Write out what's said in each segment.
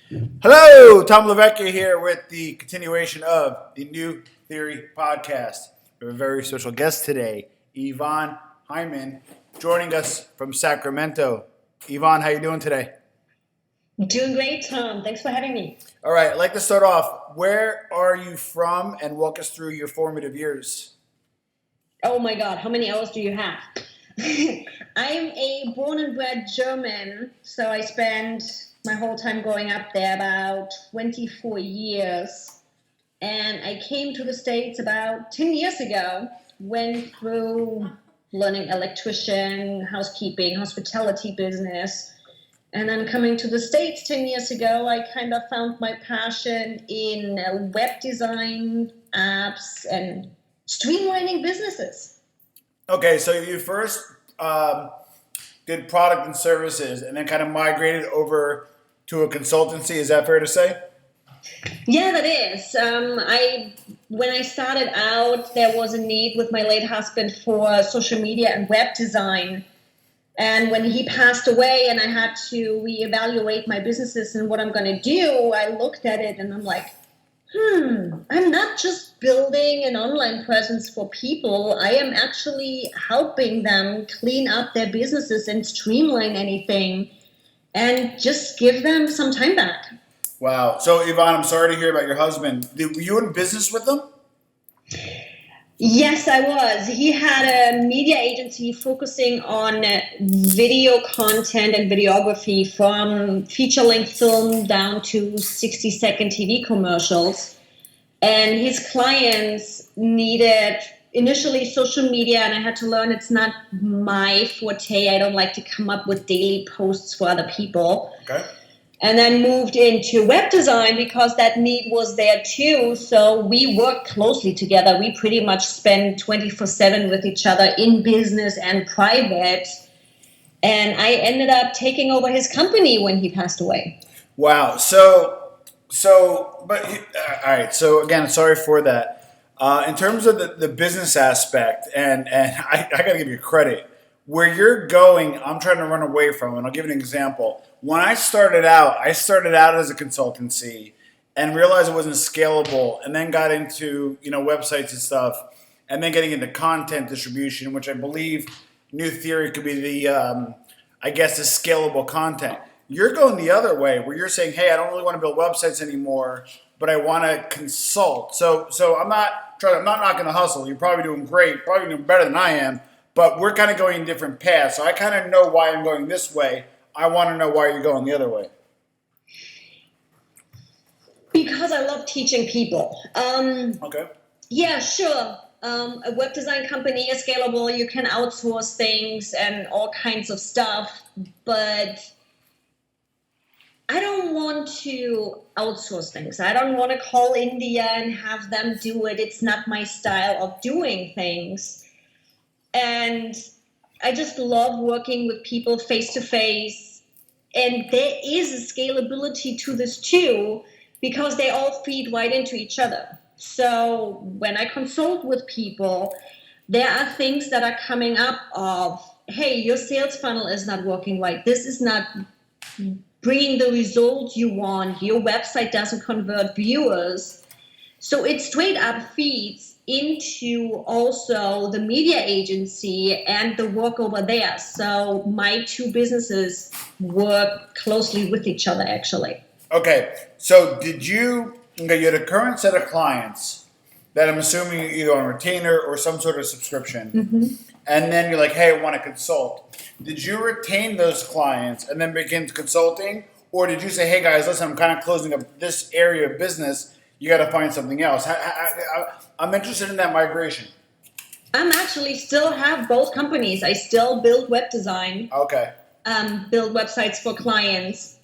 Hello, Tom Lavecchia here with the continuation of the New Theory podcast. We have a very special guest today, Yvonne Hyman, joining us from Sacramento. Yvonne, how you doing today? Doing great, Tom. Thanks for having me. All right, I'd like to start off. Where are you from, and walk us through your formative years? Oh my God, how many hours do you have? I'm a born and bred German, so I spent my whole time growing up there, about 24 years. And I came to the States about 10 years ago, went through learning electrician, housekeeping, hospitality business. And then coming to the States 10 years ago, I kind of found my passion in web design, apps, and streamlining businesses. Okay, so you first did product and services, and then kind of migrated over to a consultancy. Is that fair to say? Yeah, that is. When I started out, there was a need with my late husband for social media and web design. And when he passed away and I had to reevaluate my businesses and what I'm going to do, I looked at it and I'm like, I'm not just building an online presence for people. I am actually helping them clean up their businesses and streamline anything and just give them some time back. Wow. So, Yvonne, I'm sorry to hear about your husband. Were you in business with him? Yes, I was. He had a media agency focusing on video content and videography, from feature-length film down to 60-second TV commercials. And his clients needed initially social media, and I had to learn it's not my forte. I don't like to come up with daily posts for other people. Okay. And then moved into web design because that need was there too. So we worked closely together. We pretty much spend 24/7 with each other in business and private. And I ended up taking over his company when he passed away. Wow. All right. So again, sorry for that. In terms of the business aspect, and I got to give you credit. Where you're going, I'm trying to run away from, and I'll give you an example. When I started out as a consultancy and realized it wasn't scalable, and then got into websites and stuff, and then getting into content distribution, which I believe New Theory could be the the scalable content. You're going the other way, where you're saying, hey, I don't really want to build websites anymore, but I want to consult. So I'm not knocking the hustle. You're probably doing great, probably doing better than I am. But we're kind of going in different paths. So I kind of know why I'm going this way. I want to know why you're going the other way. Because I love teaching people. Okay. Yeah, sure. A web design company is scalable. You can outsource things and all kinds of stuff. But I don't want to outsource things. I don't want to call India and have them do it. It's not my style of doing things. And I just love working with people face to face. And there is a scalability to this too, because they all feed right into each other. So when I consult with people, there are things that are coming up of, hey, your sales funnel is not working right. This is not bringing the results you want. Your website doesn't convert viewers. So it straight up feeds into also the media agency and the work over there. So my two businesses work closely with each other, actually. Okay. So you had a current set of clients that I'm assuming you're either on retainer or some sort of subscription. Mm-hmm. And then you're like, hey, I want to consult. Did you retain those clients and then begin consulting? Or did you say, hey, guys, listen, I'm kind of closing up this area of business. You got to find something else. I'm interested in that migration. I'm actually still have both companies. I still build web design. Okay. Build websites for clients.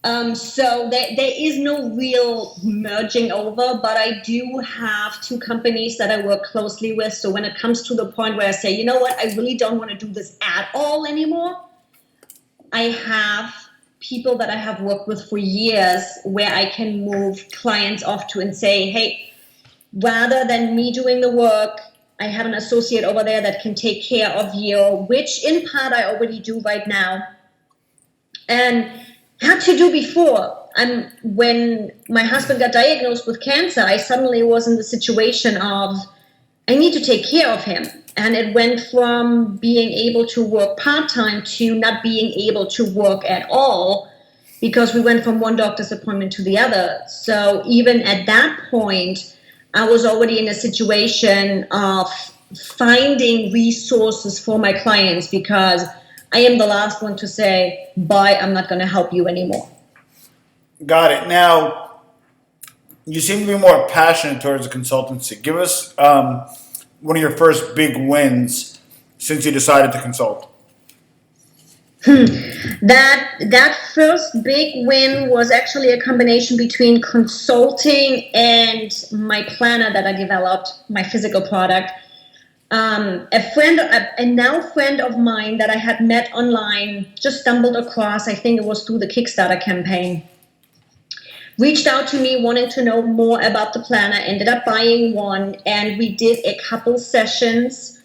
So there is no real merging over, but I do have two companies that I work closely with. So when it comes to the point where I say, you know what, I really don't want to do this at all anymore, I have people that I have worked with for years where I can move clients off to and say, hey, rather than me doing the work, I have an associate over there that can take care of you, which in part I already do right now. And had to do before. When my husband got diagnosed with cancer, I suddenly was in the situation of I need to take care of him. And it went from being able to work part-time to not being able to work at all because we went from one doctor's appointment to the other. So even at that point, I was already in a situation of finding resources for my clients because I am the last one to say, bye, I'm not going to help you anymore. Got it. Now, you seem to be more passionate towards the consultancy. Give us one of your first big wins since you decided to consult. That first big win was actually a combination between consulting and my planner that I developed, my physical product. A now friend of mine that I had met online, just stumbled across, I think it was through the Kickstarter campaign, reached out to me wanting to know more about the planner, ended up buying one, and we did a couple sessions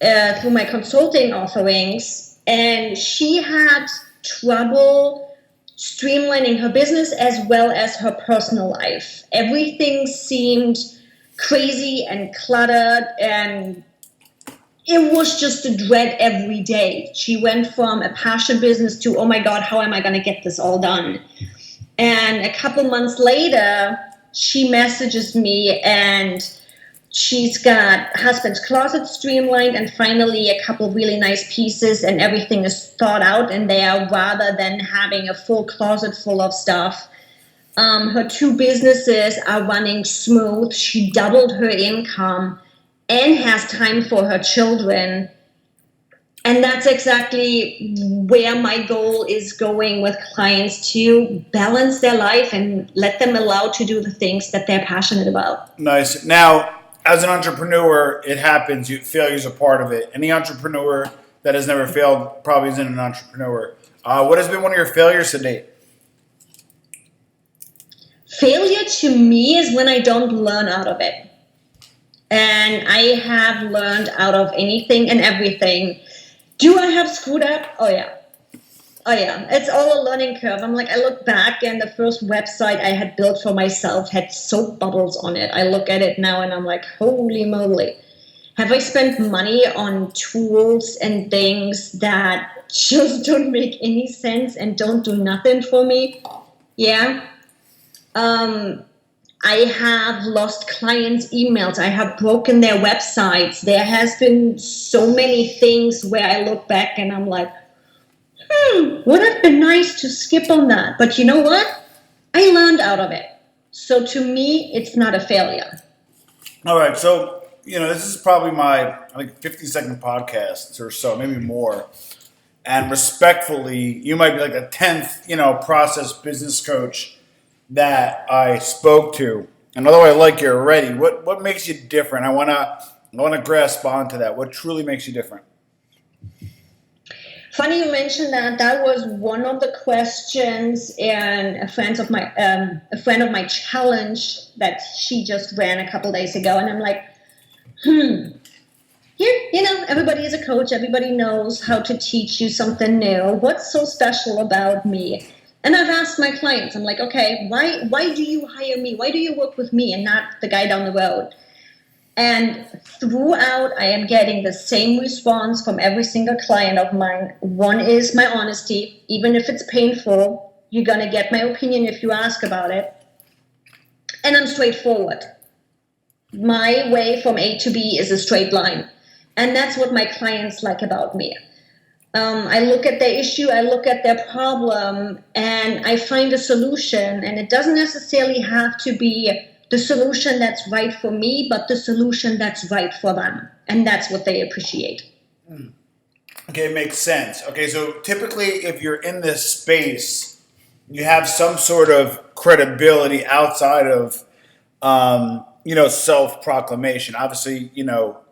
through my consulting offerings, and she had trouble streamlining her business as well as her personal life. Everything seemed crazy and cluttered, and it was just a dread every day. She went from a passion business to, oh my God, how am I going to get this all done? And a couple months later, she messages me and she's got husband's closet streamlined and finally a couple really nice pieces and everything is thought out in there rather than having a full closet full of stuff. Her two businesses are running smooth. She doubled her income and has time for her children. And that's exactly where my goal is going with clients, to balance their life and let them allow to do the things that they're passionate about. Nice. Now, as an entrepreneur, it happens. Failure is a part of it. Any entrepreneur that has never failed probably isn't an entrepreneur. What has been one of your failures to date? Failure to me is when I don't learn out of it. And I have learned out of anything and everything. Do I have screwed up? Oh yeah. It's all a learning curve. I'm like, I look back and the first website I had built for myself had soap bubbles on it. I look at it now and I'm like, holy moly. Have I spent money on tools and things that just don't make any sense and don't do nothing for me? Yeah. I have lost clients' emails. I have broken their websites. There has been so many things where I look back and I'm like, would have been nice to skip on that. But you know what? I learned out of it. So to me, it's not a failure. All right. So, this is probably my, 50-second podcast or so, maybe more. And respectfully, you might be like the 10th, process business coach that I spoke to. And although I like you already, what makes you different? I wanna grasp onto that. What truly makes you different? Funny you mentioned that. That was one of the questions in a friend of my challenge that she just ran a couple days ago, and I'm like, here, everybody is a coach. Everybody knows how to teach you something new. What's so special about me? And I've asked my clients, I'm like, okay, why do you hire me? Why do you work with me and not the guy down the road? And throughout, I am getting the same response from every single client of mine. One is my honesty. Even if it's painful, you're going to get my opinion if you ask about it. And I'm straightforward. My way from A to B is a straight line. And that's what my clients like about me. I look at their issue, I look at their problem, and I find a solution. And it doesn't necessarily have to be the solution that's right for me, but the solution that's right for them. And that's what they appreciate. Okay, it makes sense. Okay, so typically if you're in this space, you have some sort of credibility outside of, self-proclamation. Obviously,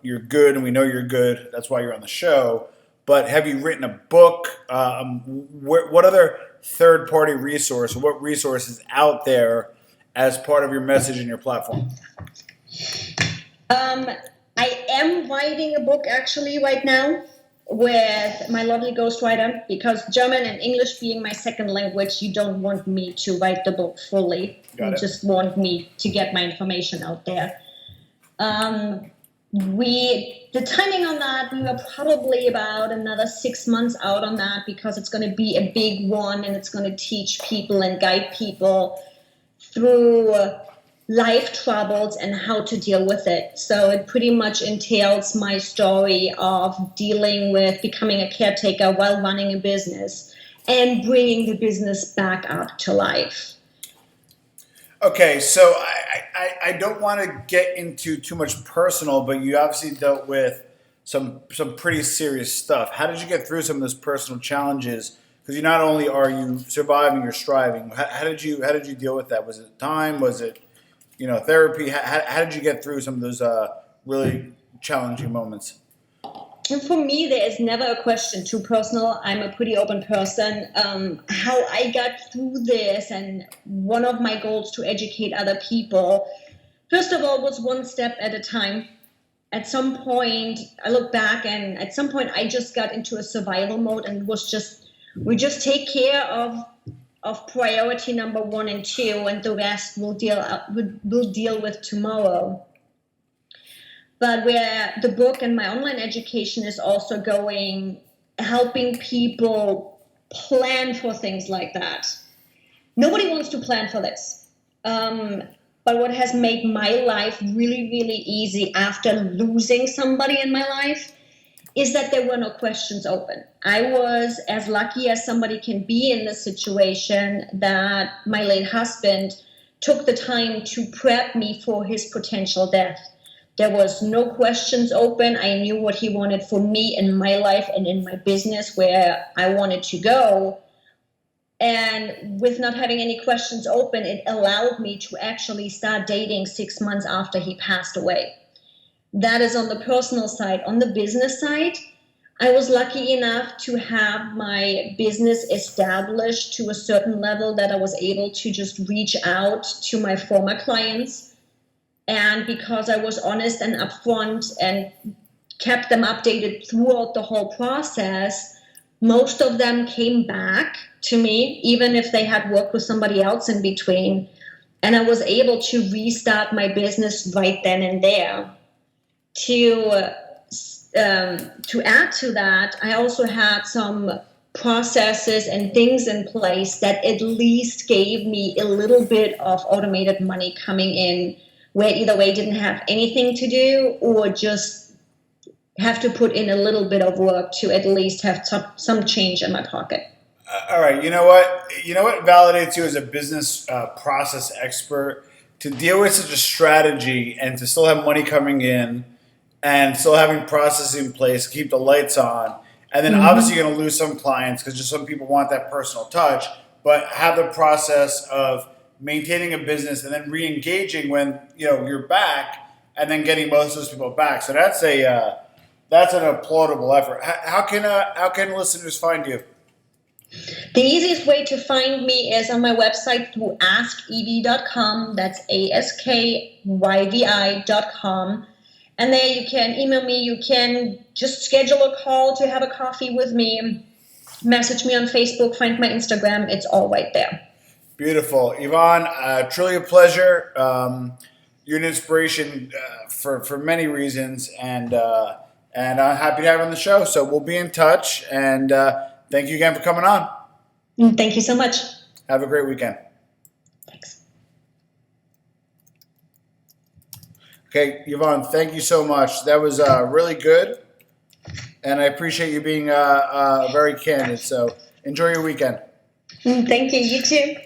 you're good and we know you're good. That's why you're on the show. But have you written a book? What other third-party resource, or what resources out there as part of your message and your platform? I am writing a book actually right now. with my lovely ghostwriter, because German and English being my second language, you don't want me to write the book fully. Got You it. just want me to get my information out there. The timing on that, we were probably about another 6 months out on that, because it's going to be a big one, and it's going to teach people and guide people through life troubles and how to deal with it. So it pretty much entails my story of dealing with becoming a caretaker while running a business and bringing the business back up to life. Okay, so I don't want to get into too much personal, but you obviously dealt with some pretty serious stuff. How did you get through some of those personal challenges? Because you not only are you surviving, you're striving. How did you deal with that? Was it time? Was it therapy? How did you get through some of those really challenging moments? And for me, there is never a question too personal. I'm a pretty open person. How I got through this, and one of my goals to educate other people, first of all, was one step at a time. At some point, I look back, and at some point, I just got into a survival mode, and we just take care of priority number 1 and 2, and the rest we'll deal with tomorrow. But where the book and my online education is also going, helping people plan for things like that. Nobody wants to plan for this. But what has made my life really, really easy after losing somebody in my life is that there were no questions open. I was as lucky as somebody can be in this situation, that my late husband took the time to prep me for his potential death. There was no questions open. I knew what he wanted for me in my life and in my business, where I wanted to go. And with not having any questions open, it allowed me to actually start dating 6 months after he passed away. That is on the personal side. On the business side, I was lucky enough to have my business established to a certain level that I was able to just reach out to my former clients. And because I was honest and upfront and kept them updated throughout the whole process, most of them came back to me, even if they had worked with somebody else in between. And I was able to restart my business right then and there. To add to that, I also had some processes and things in place that at least gave me a little bit of automated money coming in, where either way didn't have anything to do, or just have to put in a little bit of work to at least have some change in my pocket. All right, you know what? You know what validates you as a business process expert? To deal with such a strategy and to still have money coming in and still having processes in place, keep the lights on. And then obviously you're going to lose some clients because just some people want that personal touch, but have the process of maintaining a business and then re-engaging when you're back, and then getting most of those people back. So that's an applaudable effort. How can listeners find you? The easiest way to find me is on my website through AskYvi.com. That's ASKYVI.com. And there you can email me. You can just schedule a call to have a coffee with me. Message me on Facebook. Find my Instagram. It's all right there. Beautiful. Yvonne, truly a pleasure. You're an inspiration for many reasons, and I'm happy to have you on the show. So we'll be in touch, and thank you again for coming on. Thank you so much. Have a great weekend. Thanks. Okay, Yvonne, thank you so much. That was really good, and I appreciate you being very candid. So enjoy your weekend. Thank you. You too.